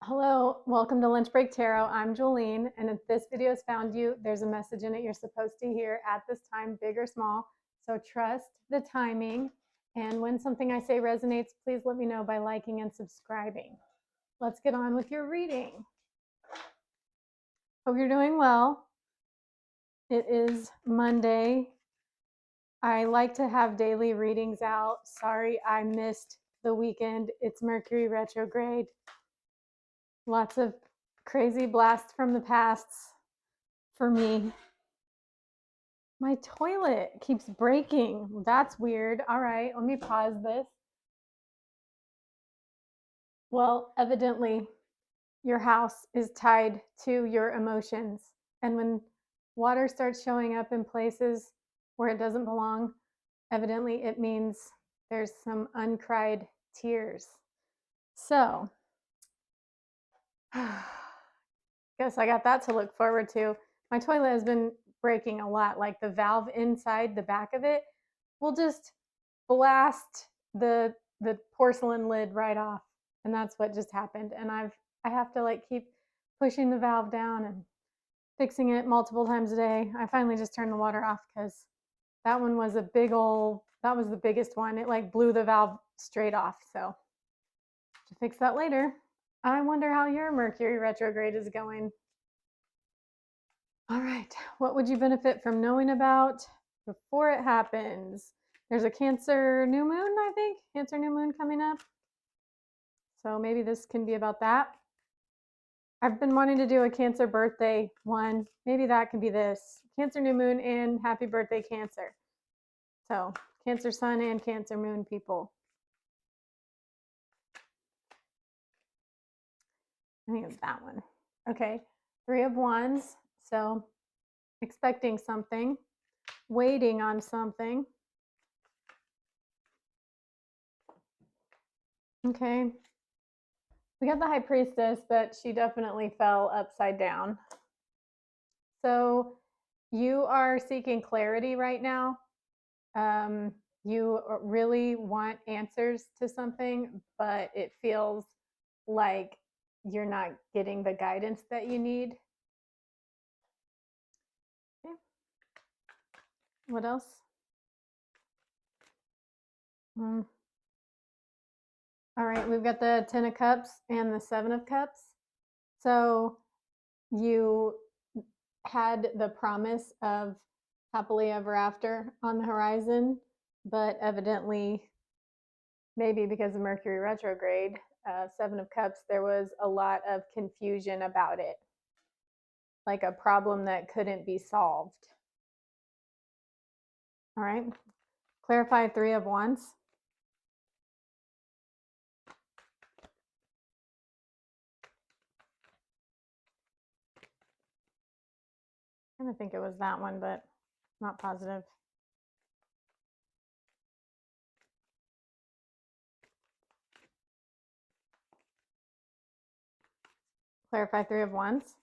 Hello, welcome to Lunch Break Tarot. I'm Jolene, and if this video has found you, there's a message in it you're supposed to hear at this time, big or small. So trust the timing. And when something I say resonates, please let me know by liking and subscribing. Let's get on with your reading. Hope you're doing well. It is Monday. I like to have daily readings out. Sorry, I missed the weekend. It's Mercury retrograde. Lots of crazy blasts from the pasts for me. My toilet keeps breaking. That's weird. All right, let me pause this. Well, evidently, your house is tied to your emotions. And when water starts showing up in places where it doesn't belong, evidently it means there's some uncried tears. So, guess I got that to look forward to. My toilet has been breaking a lot. Like the valve inside the back of it will just blast the porcelain lid right off, and that's what just happened. And I have to like keep pushing the valve down and fixing it multiple times a day. I finally just turned the water off because that one was a big old, that was the biggest one. It like blew the valve straight off. So to fix that later. I wonder how your Mercury retrograde is going. All right, what would you benefit from knowing about before it happens? There's a Cancer new moon, I think. Cancer new moon coming up. So maybe this can be about that. I've been wanting to do a Cancer birthday one. Maybe that can be this. Cancer new moon and happy birthday, Cancer. So Cancer sun and Cancer moon people. I think it's that one. Okay, 3 of Wands. So expecting something, waiting on something. Okay. We got the High Priestess, but she definitely fell upside down. So you are seeking clarity right now. You really want answers to something, but it feels like you're not getting the guidance that you need. Okay. What else? All right, we've got the 10 of Cups and the 7 of Cups. So you had the promise of happily ever after on the horizon, but evidently, maybe because of Mercury retrograde, 7 of Cups, there was a lot of confusion about it, like a problem that couldn't be solved. All right, clarify 3 of Wands. I kind of think it was that one, but not positive. Clarify 3 of Wands.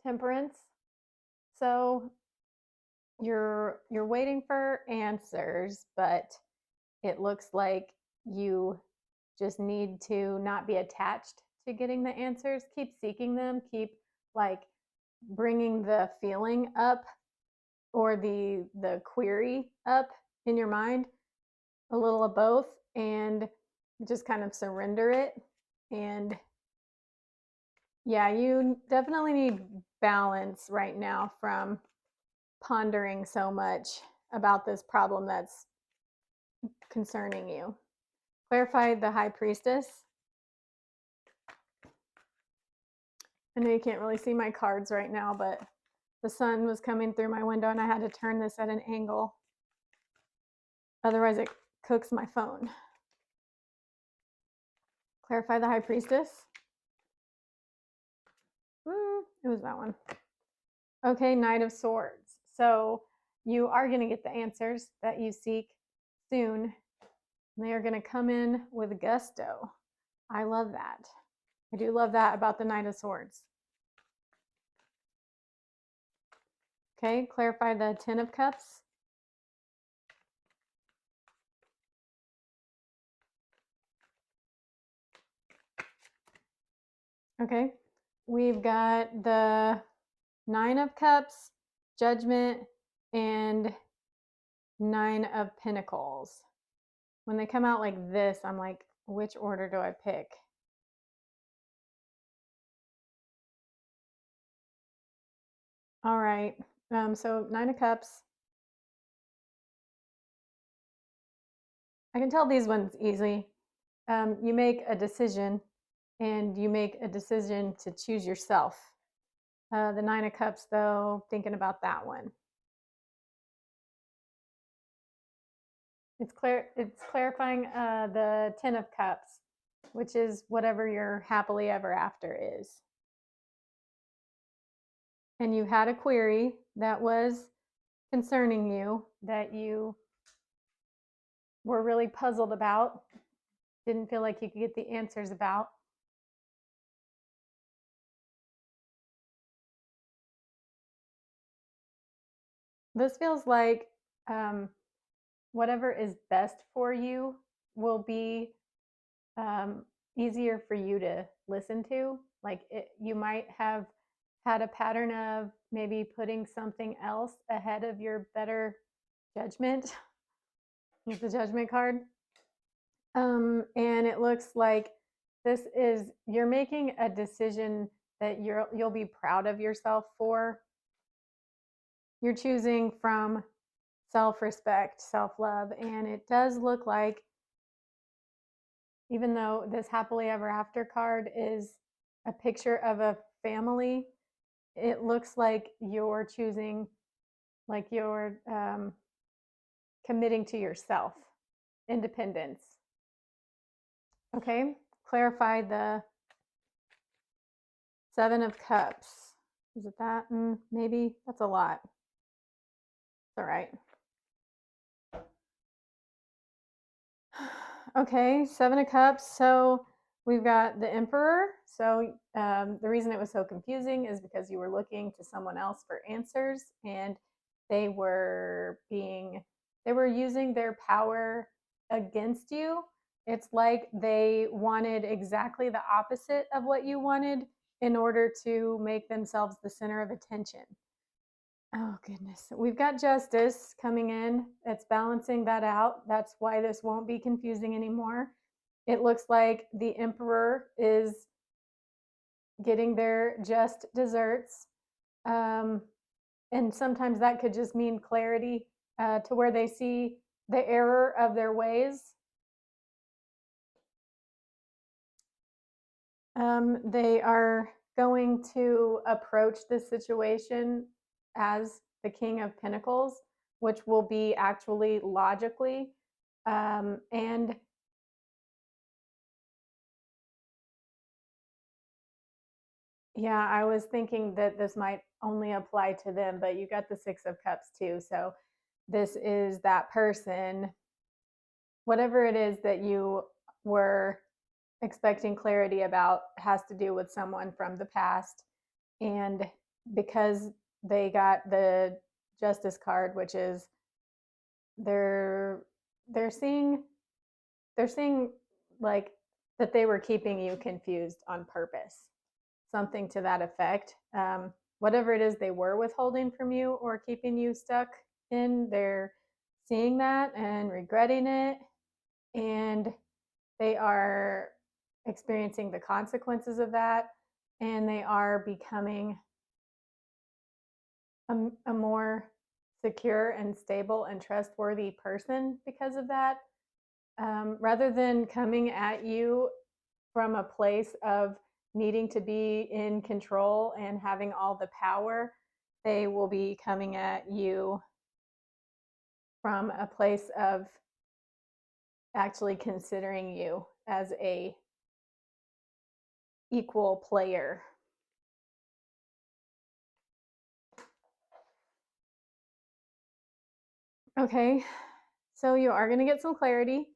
Temperance. So you're waiting for answers, but it looks like you just need to not be attached to getting the answers. Keep seeking them. Keep like bringing the feeling up or the query up in your mind, a little of both, and just kind of surrender it. And yeah, you definitely need balance right now from pondering so much about this problem that's concerning you. Clarify the High Priestess. I know you can't really see my cards right now, but the sun was coming through my window and I had to turn this at an angle. Otherwise it cooks my phone. Clarify the High Priestess. It was that one. Okay, Knight of Swords. So you are going to get the answers that you seek soon. They are going to come in with gusto. I love that. I do love that about the Knight of Swords. Okay, clarify the 10 of Cups. Okay. We've got the Nine of Cups, Judgment, and Nine of Pentacles. When they come out like this, I'm like, which order do I pick? All right. So Nine of Cups. I can tell these ones easily. You make a decision, and you make a decision to choose yourself. The Nine of Cups, though, thinking about that one. It's clarifying the Ten of Cups, which is whatever your happily ever after is. And you had a query that was concerning you that you were really puzzled about, didn't feel like you could get the answers about. This feels like whatever is best for you will be um, easier for you to listen to. Like you might have had a pattern of maybe putting something else ahead of your better judgment with the judgment card. And it looks like this is you're making a decision that you'll be proud of yourself for. You're choosing from self-respect, self-love, and it does look like even though this happily ever after card is a picture of a family, it looks like you're choosing, like you're committing to yourself, independence. Okay, clarify the Seven of Cups. Is it that? Maybe that's a lot. It's all right. Okay, Seven of Cups. So we've got the Emperor. So the reason it was so confusing is because you were looking to someone else for answers, and they were using their power against you. It's like they wanted exactly the opposite of what you wanted in order to make themselves the center of attention. Oh, goodness. We've got Justice coming in. It's balancing that out. That's why this won't be confusing anymore. It looks like the Emperor is getting their just desserts. Um, and sometimes that could just mean clarity to where they see the error of their ways. They are going to approach this situation as the King of Pentacles, which will be actually logically. And yeah, I was thinking that this might only apply to them, but you got the Six of Cups too. So this is that person, whatever it is that you were expecting clarity about, has to do with someone from the past. And because they got the Justice card, which is they're they're seeing they're seeing like that they were keeping you confused on purpose, something to that effect. Whatever it is they were withholding from you or keeping you stuck in, they're seeing that and regretting it, and they are experiencing the consequences of that, and they are becoming a more secure and stable and trustworthy person because of that. Rather than coming at you from a place of needing to be in control and having all the power, they will be coming at you from a place of actually considering you as a equal player. Okay, so you are going to get some clarity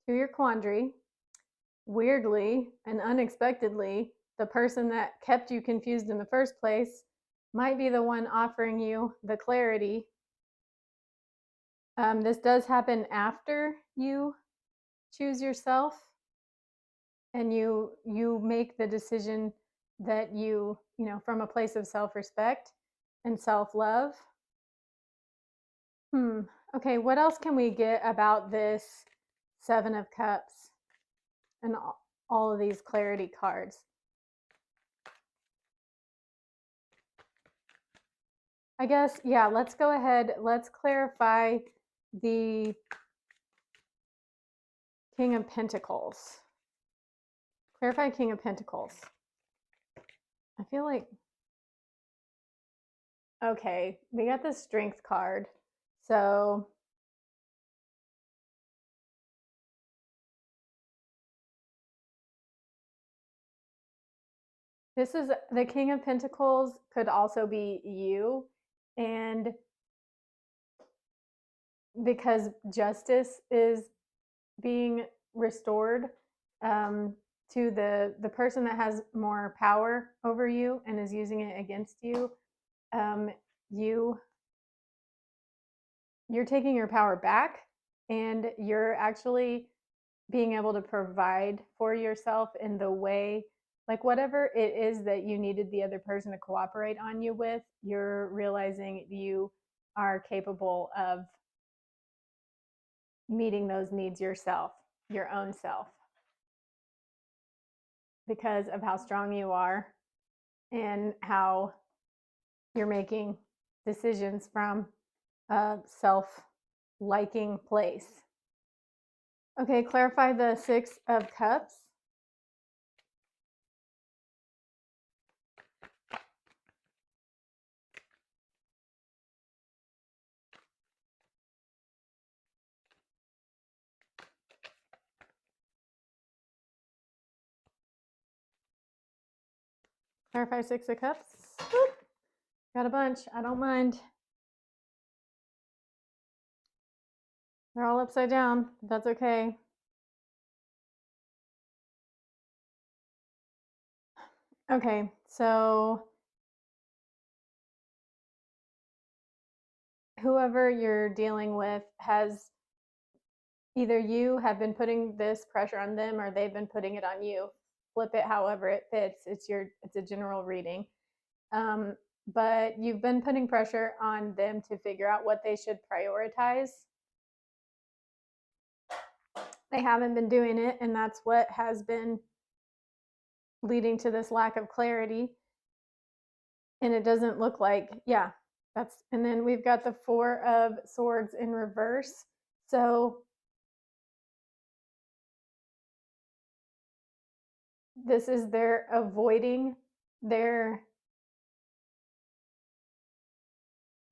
to your quandary. Weirdly and unexpectedly, the person that kept you confused in the first place might be the one offering you the clarity. This does happen after you choose yourself. and you make the decision that you know, from a place of self-respect and self-love. Okay, what else can we get about this Seven of Cups and all of these clarity cards? I guess, yeah, let's go ahead. Let's clarify the King of Pentacles. Clarify King of Pentacles. I feel like, okay, we got the Strength card. So this is the King of Pentacles, could also be you. And because justice is being restored to the person that has more power over you and is using it against you, um, you you're taking your power back, and you're actually being able to provide for yourself in the way, like whatever it is that you needed the other person to cooperate on you with, you're realizing you are capable of meeting those needs yourself, your own self, because of how strong you are and how you're making decisions from a self liking place. Okay, clarify the Six of Cups. Clarify Six of Cups. Woo. Got a bunch. I don't mind. They're all upside down. That's okay. Okay, so whoever you're dealing with has, either you have been putting this pressure on them or they've been putting it on you. Flip it however it fits. It's a general reading. But you've been putting pressure on them to figure out what they should prioritize. They haven't been doing it, and that's what has been leading to this lack of clarity. And it doesn't look like, yeah, that's, and then we've got the Four of Swords in reverse. So this is they're avoiding, they're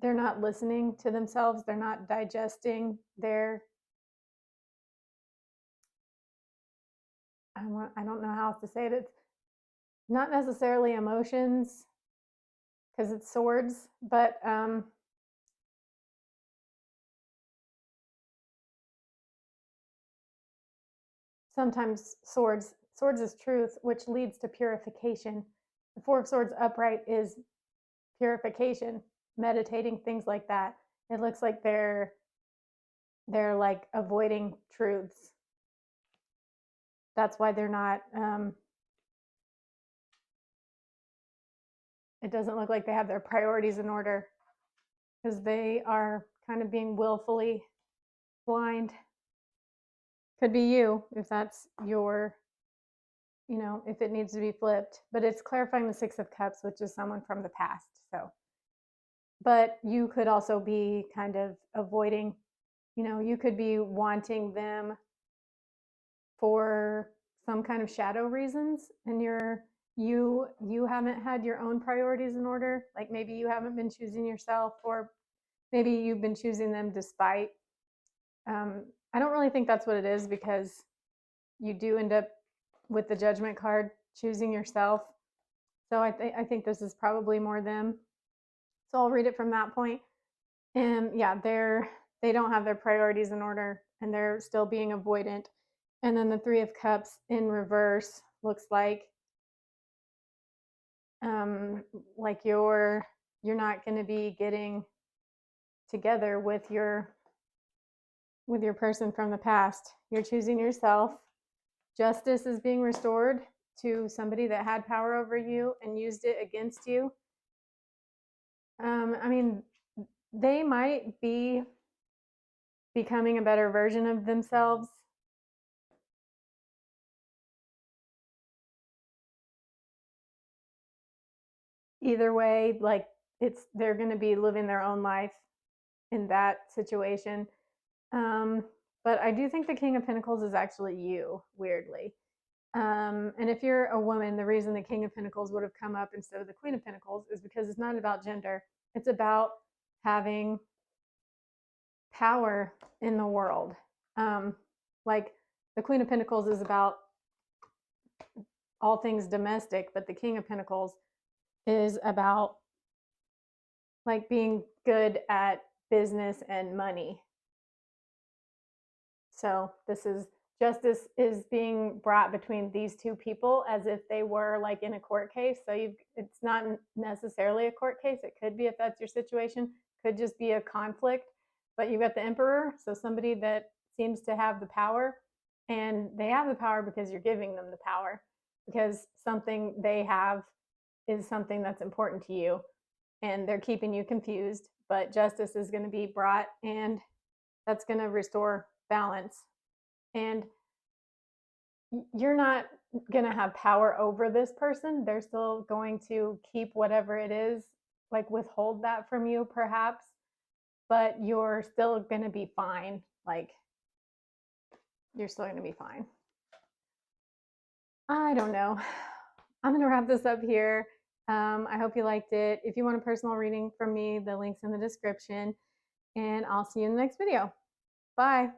not listening to themselves, they're not digesting their, I don't know how else to say it. It's not necessarily emotions because it's swords, but sometimes swords is truth, which leads to purification. The Four of Swords upright is purification, meditating, things like that. It looks like they're like avoiding truths. That's why they're not, it doesn't look like they have their priorities in order, because they are kind of being willfully blind. Could be you, if that's your, you know, if it needs to be flipped. But it's clarifying the Six of Cups, which is someone from the past. So, but you could also be kind of avoiding, you know, you could be wanting them for some kind of shadow reasons, and you haven't had your own priorities in order. Like maybe you haven't been choosing yourself, or maybe you've been choosing them despite. I don't really think that's what it is, because you do end up with the Judgment card choosing yourself. So I think this is probably more them. So I'll read it from that point. And yeah, they don't have their priorities in order, and they're still being avoidant. And then the Three of Cups in reverse looks like you're not going to be getting together with your person from the past. You're choosing yourself, justice is being restored to somebody that had power over you and used it against you. I mean, they might be becoming a better version of themselves. Either way, like they're going to be living their own life in that situation. Um, but I do think the King of Pentacles is actually you, weirdly. And if you're a woman, the reason the King of Pentacles would have come up instead of the Queen of Pentacles is because it's not about gender. It's about having power in the world. Like the Queen of Pentacles is about all things domestic, but the King of Pentacles is about like being good at business and money. So this is justice is being brought between these two people as if they were like in a court case. So it's not necessarily a court case. It could be, if that's your situation, could just be a conflict. But you've got the Emperor, so somebody that seems to have the power, and they have the power because you're giving them the power, because something they have is something that's important to you, and they're keeping you confused. But justice is going to be brought, and that's going to restore balance. And you're not going to have power over this person. They're still going to keep whatever it is, like withhold that from you perhaps, but you're still going to be fine. Like you're still going to be fine. I don't know. I'm going to wrap this up here. I hope you liked it. If you want a personal reading from me, the link's in the description, and I'll see you in the next video. Bye.